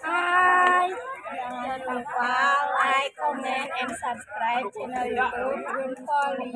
Hai, jangan lupa like, comment, and subscribe channel YouTube Nonton Voli.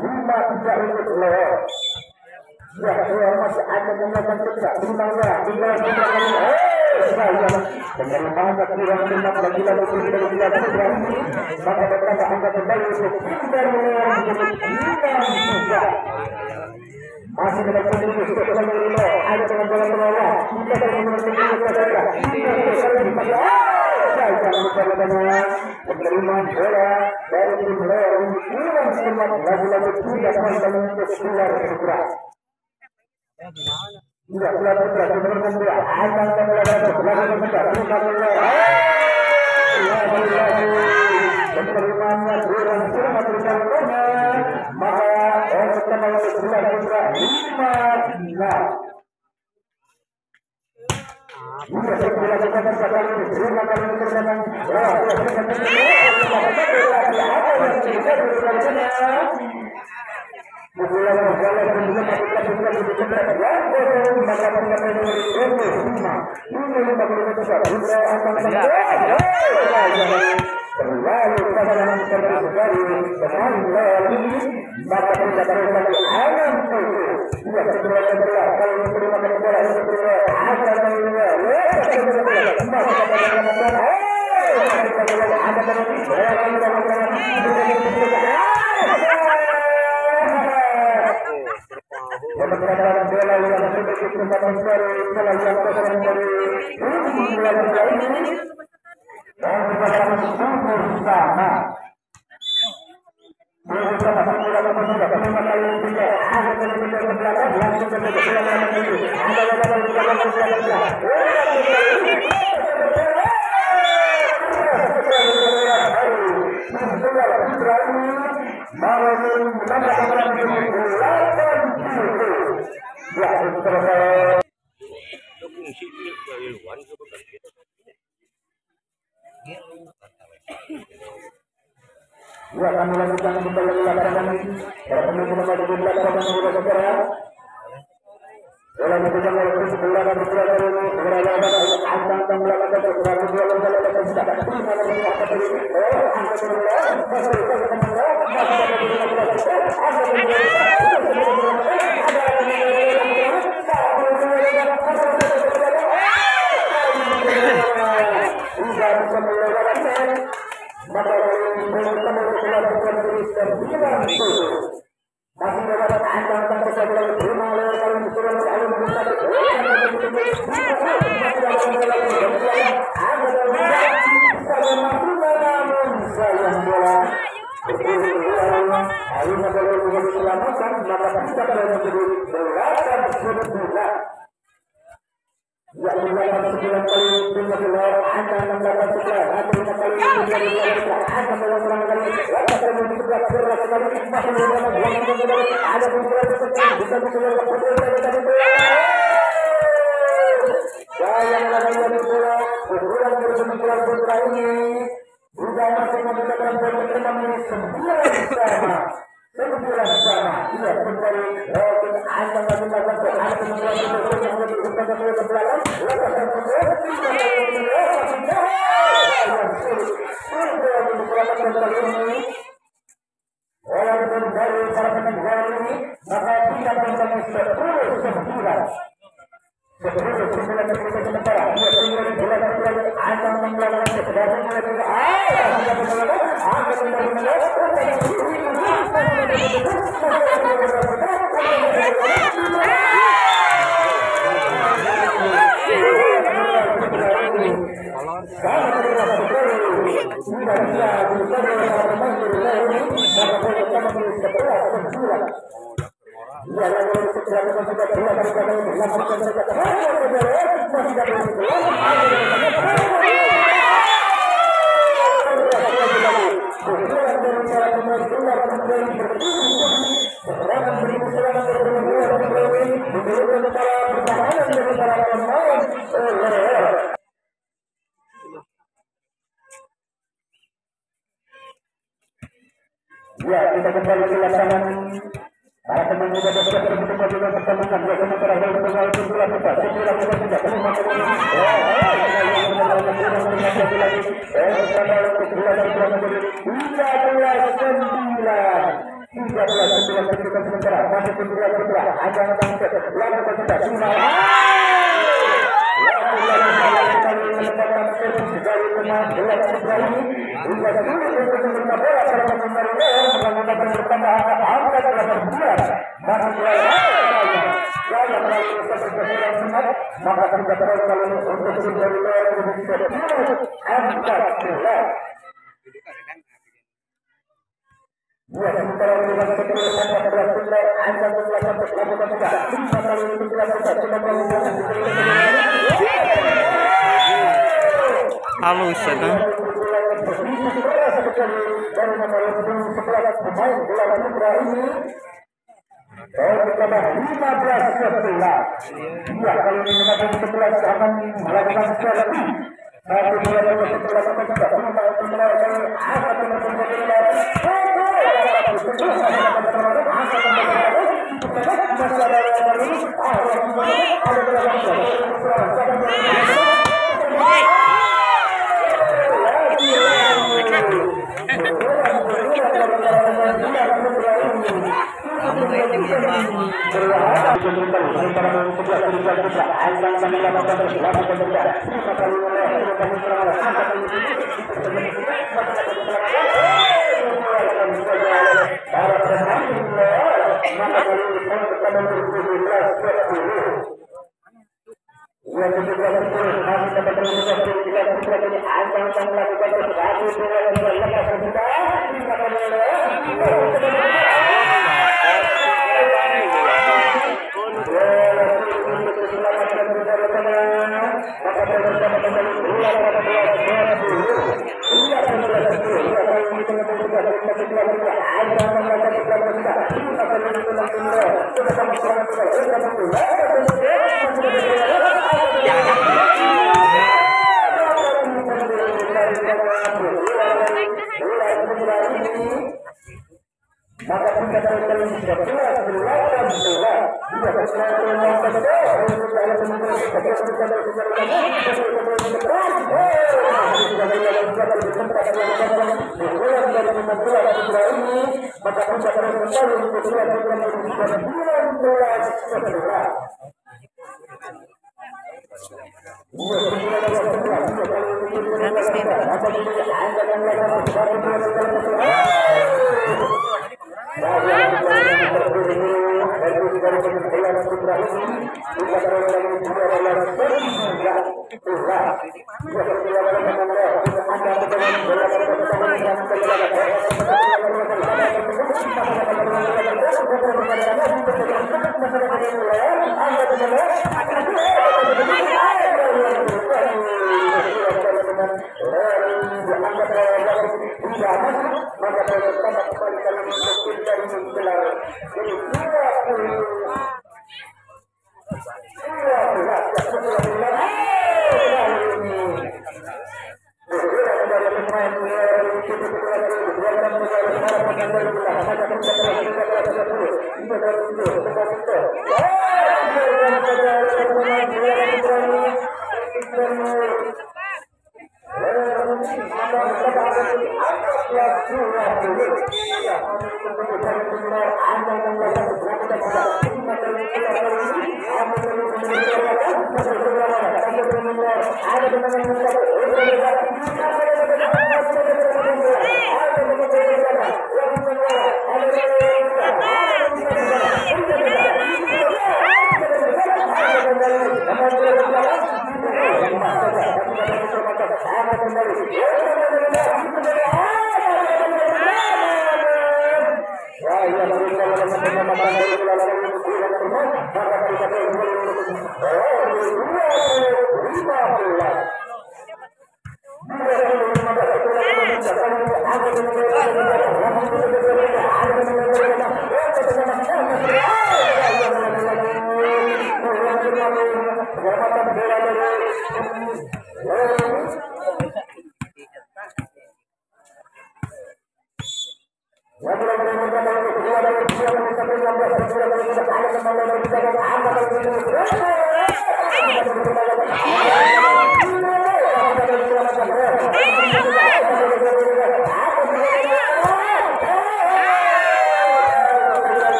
5-3 untuk Leor. Ya, Leor masih akan melakukan cedera. Tinggalnya, penerimaan kurang 6 lagi dari maka bertambah angka kembali untuk dari Leor menjadi 9-3. Masih dapat menunggu setelah Leor ada dengan bola bawah. Kita akan penerimaan bola dari tim Leor kurang semua lagu-lagu tidak mampu untuk keluar segera. Tidak keluar segera menurunkan bola. Akan penerimaannya kurang semua terjangkaunya. Maka untuk kembali keluar segera 5-6. Sudah dilakukan sekali terima kasih teman-teman. Ya, kita kembali ke lapangan. Para pemain juga sudah berkumpul di pertandingan. Ya, sementara dari pemain itu sudah kita. Sudah kita terima kasih. halus ya kan.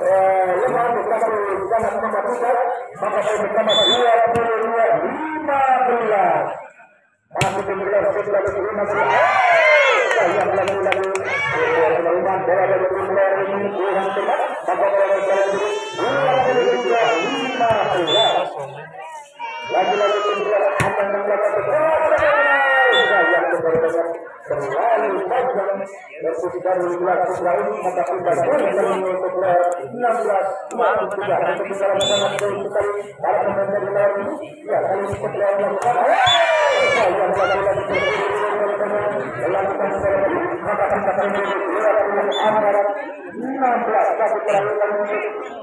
lemah beberapa sangat mematikan, maka saya bersama 22-15 masih bergelar setelah berlima saya lagi penerimaan bola dari Leor ini kurang tepat, maka bola jalan 22-15 lagi-lagi penjual akan melakukan yang terlalu panjang versus dari gelar putra ini, maka kita boleh untuk Leor 16 23 untuk dalam sangat baik sekali para pemain dari Leor ini. Ya, kali ini Leor melakukan yang lagi-lagi melakukan maka kita antar 16 tapi terlalu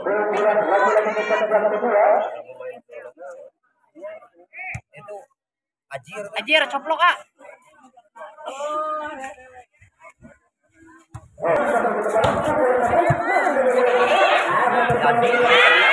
berbulan lagi-lagi kita kedua itu Ajir coplok ah. Ajir